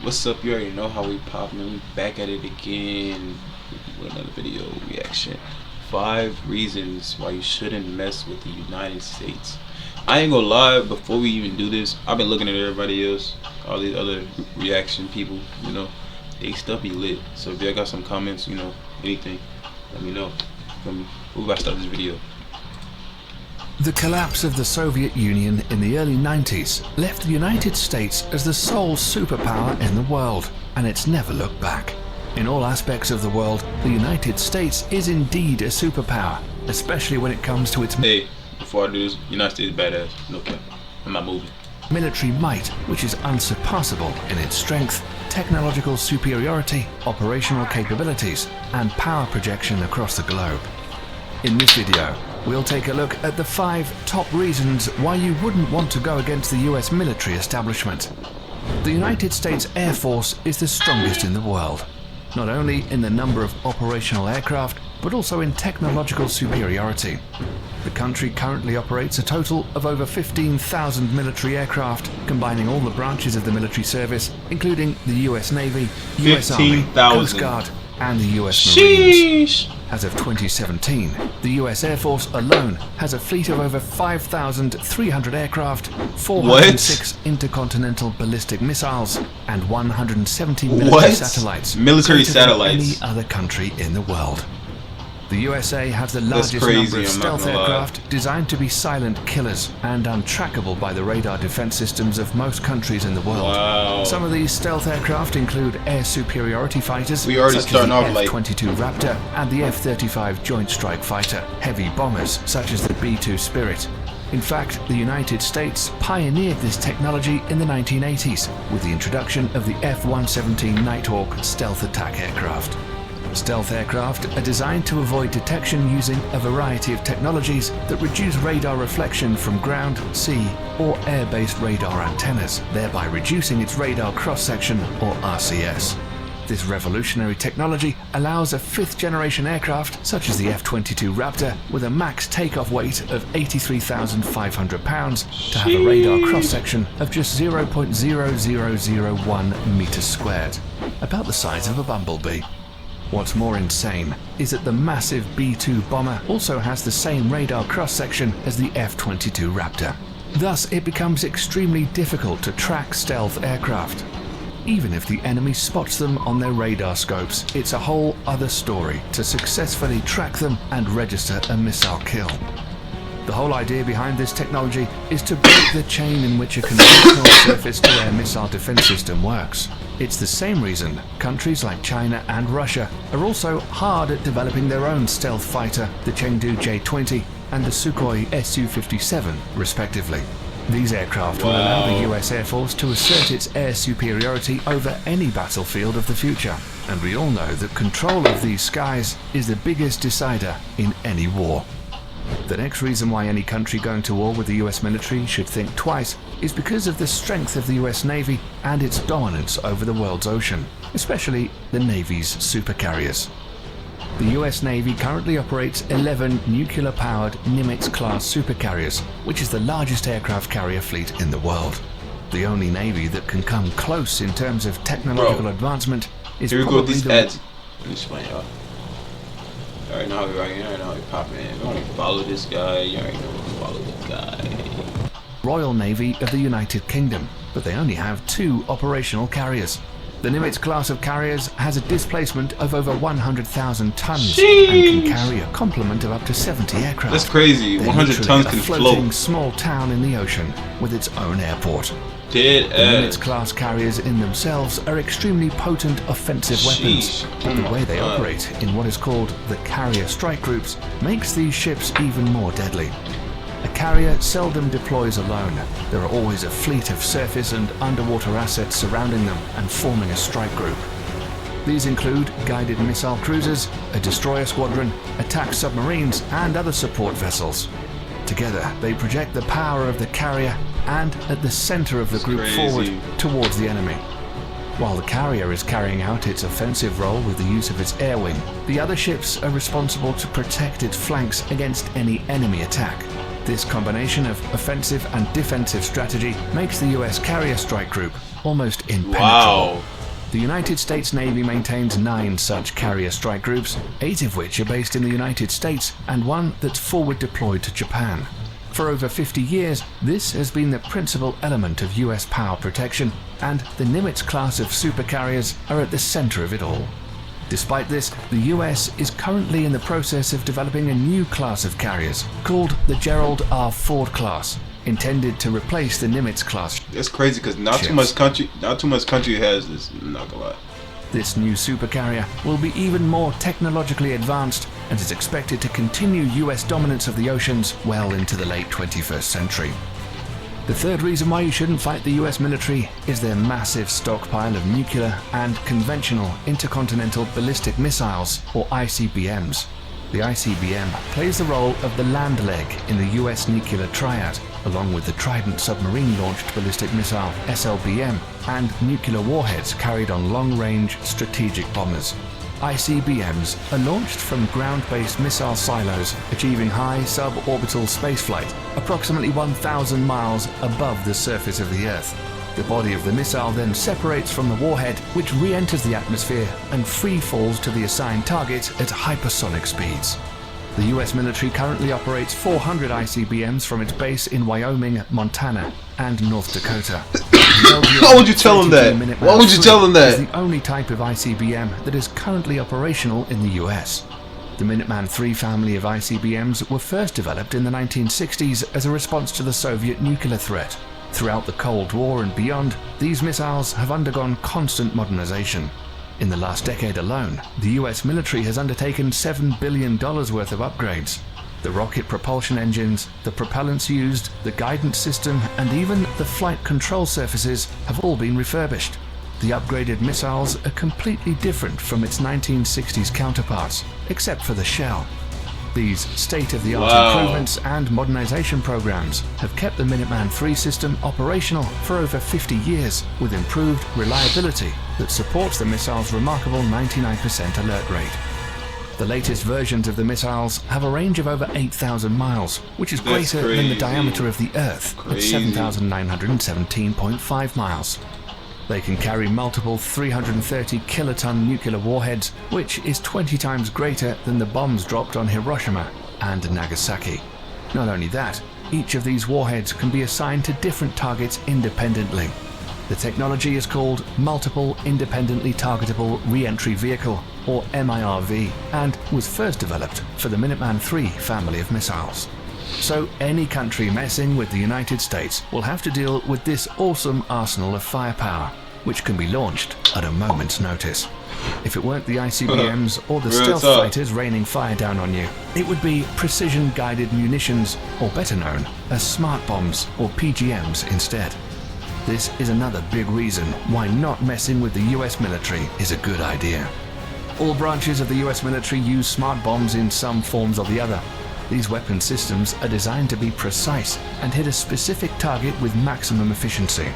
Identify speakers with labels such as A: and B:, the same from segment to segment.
A: What's up? You already know how we poppin'. We back at it again with another video reaction. 5 reasons why you shouldn't mess with the United States. I ain't gonna lie, before we even do this, I've been looking at everybody else, all these other reaction people, you know, they stuff be lit. So if y'all got some comments, you know, anything, let me know. We about to start this video.
B: The collapse of the Soviet Union in the early 90s left the United States as the sole superpower in the world, and it's never looked back. In all aspects of the world, the United States is indeed a superpower, especially when it comes to its
A: Hey, before I do this, United States badass. No cap. I'm not moving.
B: military might, which is unsurpassable in its strength, technological superiority, operational capabilities, and power projection across the globe. In this video, we'll take a look at the 5 top reasons why you wouldn't want to go against the US military establishment. The United States Air Force is the strongest in the world, not only in the number of operational aircraft, but also in technological superiority. The country currently operates a total of over 15,000 military aircraft, combining all the branches of the military service, including the US Navy, US Army,
A: 15,000.
B: Coast Guard, and the US Marines.
A: Sheesh.
B: As of 2017, the US Air Force alone has a fleet of over 5,300 aircraft, 406 intercontinental ballistic missiles, and 170 military satellites.
A: Military
B: greater than
A: satellites.
B: any other country in the world. The USA has the
A: That's
B: largest
A: crazy,
B: number of
A: I'm not
B: stealth
A: gonna lie.
B: aircraft designed to be silent killers and untrackable by the radar defense systems of most countries in the world.
A: Wow.
B: Some of these stealth aircraft include air superiority fighters,
A: We already
B: such as
A: starting
B: the
A: off like-
B: F-22 Raptor and the F-35 Joint Strike Fighter, heavy bombers such as the B-2 Spirit. In fact, the United States pioneered this technology in the 1980s with the introduction of the F-117 Nighthawk stealth attack aircraft. Stealth aircraft are designed to avoid detection using a variety of technologies that reduce radar reflection from ground, sea, or air-based radar antennas, thereby reducing its radar cross-section, or RCS. This revolutionary technology allows a 5th-generation aircraft, such as the F-22 Raptor, with a max takeoff weight of 83,500 pounds, to have a radar cross-section of just 0.0001 meters squared, about the size of a bumblebee. What's more insane is that the massive B-2 bomber also has the same radar cross-section as the F-22 Raptor. Thus, it becomes extremely difficult to track stealth aircraft. Even if the enemy spots them on their radar scopes, it's a whole other story to successfully track them and register a missile kill. The whole idea behind this technology is to break the chain in which a conventional surface-to-air missile defense system works. It's the same reason countries like China and Russia are also hard at developing their own stealth fighter, the Chengdu J-20 and the Sukhoi Su-57, respectively. These aircraft will allow the US Air Force to assert its air superiority over any battlefield of the future. And we all know that control of these skies is the biggest decider in any war. The next reason why any country going to war with the US military should think twice is because of the strength of the US Navy and its dominance over the world's ocean, especially the Navy's supercarriers. The US Navy currently operates 11 nuclear-powered Nimitz-class supercarriers, which is the largest aircraft carrier fleet in the world. The only Navy that can come close in terms of technological advancement is
A: Here we go with
B: probably
A: these
B: the
A: ads. Let me explain, y'all. You already know how we rockin', you already know how we poppin'. You already follow this guy, you already know we follow this guy.
B: Royal Navy of the United Kingdom, but they only have 2 operational carriers. The Nimitz class of carriers has a displacement of over 100,000 tons and can carry a complement of up to 70 aircraft.
A: That's crazy.
B: They're
A: 100
B: literally
A: tons
B: a
A: can
B: floating
A: float.
B: small town in the ocean with its own airport.
A: Dead
B: The Nimitz
A: ass.
B: class carriers in themselves are extremely potent offensive weapons,
A: Sheesh.
B: but the way they
A: Oh my God.
B: operate in what is called the carrier strike groups makes these ships even more deadly. A carrier seldom deploys alone. There are always a fleet of surface and underwater assets surrounding them and forming a strike group. These include guided missile cruisers, a destroyer squadron, attack submarines, and other support vessels. Together, they project the power of the carrier and at the center of the group
A: crazy.
B: forward towards the enemy. While the carrier is carrying out its offensive role with the use of its air wing, the other ships are responsible to protect its flanks against any enemy attack. This combination of offensive and defensive strategy makes the US Carrier Strike Group almost impenetrable.
A: Wow.
B: The United States Navy maintains 9 such carrier strike groups, 8 of which are based in the United States and 1 that's forward deployed to Japan. For over 50 years, this has been the principal element of US power protection, and the Nimitz class of supercarriers are at the center of it all. Despite this, the US is currently in the process of developing a new class of carriers called the Gerald R. Ford class, intended to replace the Nimitz class.
A: That's crazy because not too much country has this. I'm not gonna lie.
B: This new supercarrier will be even more technologically advanced and is expected to continue US dominance of the oceans well into the late 21st century. The third reason why you shouldn't fight the US military is their massive stockpile of nuclear and conventional intercontinental ballistic missiles, or ICBMs. The ICBM plays the role of the land leg in the US nuclear triad, along with the Trident submarine-launched ballistic missile SLBM and nuclear warheads carried on long-range strategic bombers. ICBMs are launched from ground-based missile silos, achieving high suborbital spaceflight, approximately 1,000 miles above the surface of the Earth. The body of the missile then separates from the warhead, which re-enters the atmosphere and free falls to the assigned target at hypersonic speeds. The US military currently operates 400 ICBMs from its base in Wyoming, Montana, and North Dakota.
A: Why would you tell them that? Why would you tell them that?
B: It's the only type of ICBM that is currently operational in the US. The Minuteman III family of ICBMs were first developed in the 1960s as a response to the Soviet nuclear threat. Throughout the Cold War and beyond, these missiles have undergone constant modernization. In the last decade alone, the US military has undertaken $7 billion worth of upgrades. The rocket propulsion engines, the propellants used, the guidance system, and even the flight control surfaces have all been refurbished. The upgraded missiles are completely different from its 1960s counterparts, except for the shell. These state-of-the-art improvements and modernization programs have kept the Minuteman III system operational for over 50 years, with improved reliability that supports the missile's remarkable 99% alert rate. The latest versions of the missiles have a range of over 8,000 miles, which is greater than the diameter of the Earth at 7,917.5 miles. They can carry multiple 330 kiloton nuclear warheads, which is 20 times greater than the bombs dropped on Hiroshima and Nagasaki. Not only that, each of these warheads can be assigned to different targets independently. The technology is called Multiple Independently Targetable Re-Entry Vehicle, or MIRV, and was first developed for the Minuteman III family of missiles. So any country messing with the United States will have to deal with this awesome arsenal of firepower, which can be launched at a moment's notice. If it weren't the ICBMs or the stealth fighters raining fire down on you, it would be precision-guided munitions, or better known as smart bombs or PGMs instead. This is another big reason why not messing with the US military is a good idea. All branches of the US military use smart bombs in some forms or the other. These weapon systems are designed to be precise and hit a specific target with maximum efficiency.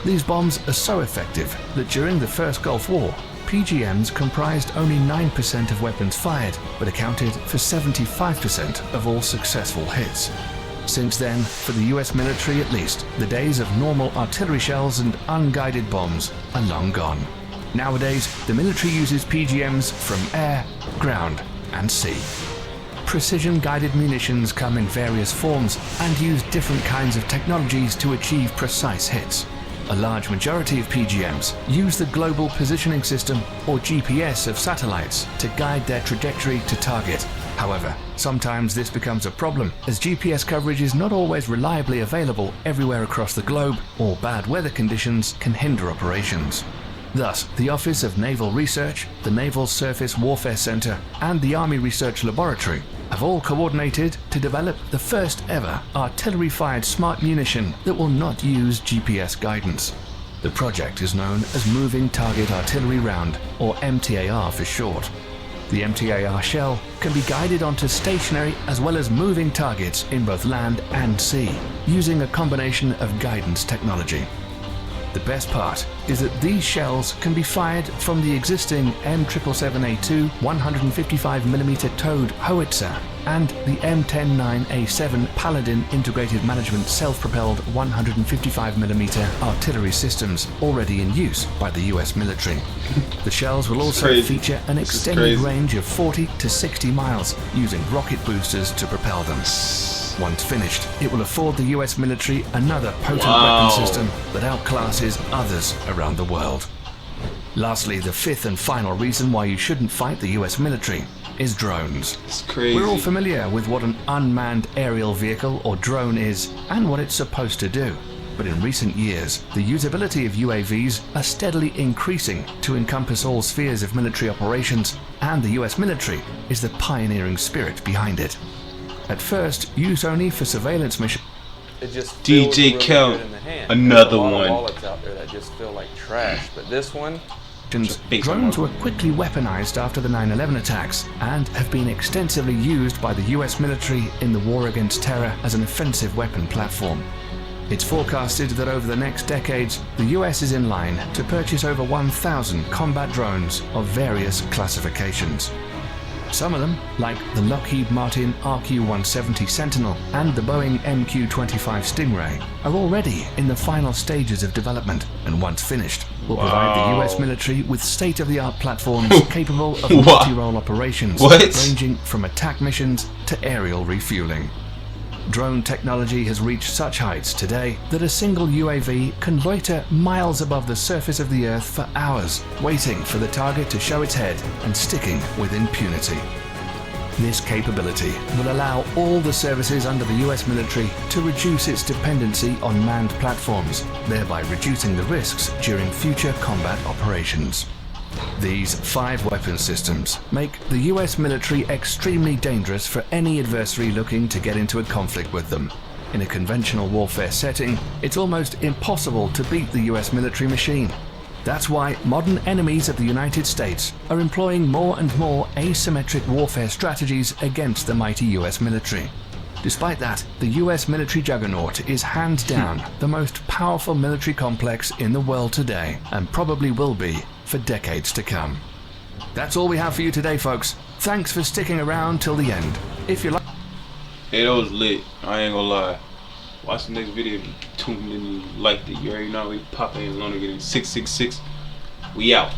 B: These bombs are so effective that during the First Gulf War, PGMs comprised only 9% of weapons fired, but accounted for 75% of all successful hits. Since then, for the US military at least, the days of normal artillery shells and unguided bombs are long gone. Nowadays, the military uses PGMs from air, ground, and sea. Precision-guided munitions come in various forms and use different kinds of technologies to achieve precise hits. A large majority of PGMs use the Global Positioning System, or GPS, of satellites to guide their trajectory to target. However, sometimes this becomes a problem, as GPS coverage is not always reliably available everywhere across the globe, or bad weather conditions can hinder operations. Thus, the Office of Naval Research, the Naval Surface Warfare Center, and the Army Research Laboratory have all coordinated to develop the first ever artillery-fired smart munition that will not use GPS guidance. The project is known as Moving Target Artillery Round, or MTAR for short. The MTAR shell can be guided onto stationary as well as moving targets in both land and sea, using a combination of guidance technology. The best part is that these shells can be fired from the existing M777A2 155mm towed howitzer and the M109A7 Paladin integrated management self-propelled 155mm artillery systems already in use by the US military. The shells will also feature an extended range of 40 to 60 miles using rocket boosters to propel them. Once finished, it will afford the US military another potent weapon system that outclasses others around the world. Lastly, the fifth and final reason why you shouldn't fight the US military is drones.
A: It's crazy.
B: We're all familiar with what an unmanned aerial vehicle or drone is and what it's supposed to do. But in recent years, the usability of UAVs are steadily increasing to encompass all spheres of military operations, and the US military is the pioneering spirit behind it. At first, used only for surveillance missions.
C: It just
A: DJ
C: really
A: Kel,
C: good in the hand.
A: another
C: There's a lot
A: one.
C: of wallets out there that just feel like trash, but this one,
B: Drones were quickly weaponized after the 9/11 attacks and have been extensively used by the US military in the war against terror as an offensive weapon platform. It's forecasted that over the next decades, the US is in line to purchase over 1,000 combat drones of various classifications. Some of them, like the Lockheed Martin RQ-170 Sentinel and the Boeing MQ-25 Stingray, are already in the final stages of development, and once finished, will provide the US military with state-of-the-art platforms capable of multi-role operations, ranging from attack missions to aerial refueling. Drone technology has reached such heights today that a single UAV can loiter miles above the surface of the Earth for hours, waiting for the target to show its head and sticking with impunity. This capability will allow all the services under the US military to reduce its dependency on manned platforms, thereby reducing the risks during future combat operations. These 5 weapon systems make the US military extremely dangerous for any adversary looking to get into a conflict with them. In a conventional warfare setting, it's almost impossible to beat the US military machine. That's why modern enemies of the United States are employing more and more asymmetric warfare strategies against the mighty US military. Despite that, the US military juggernaut is hands down the most powerful military complex in the world today, and probably will be for decades to come. That's all we have for you today, folks. Thanks for sticking around till the end. If you like...
A: Hey, that was lit. I ain't gonna lie. Watch the next video if you tuned in and liked it. You already know we popping in London getting 666. We out.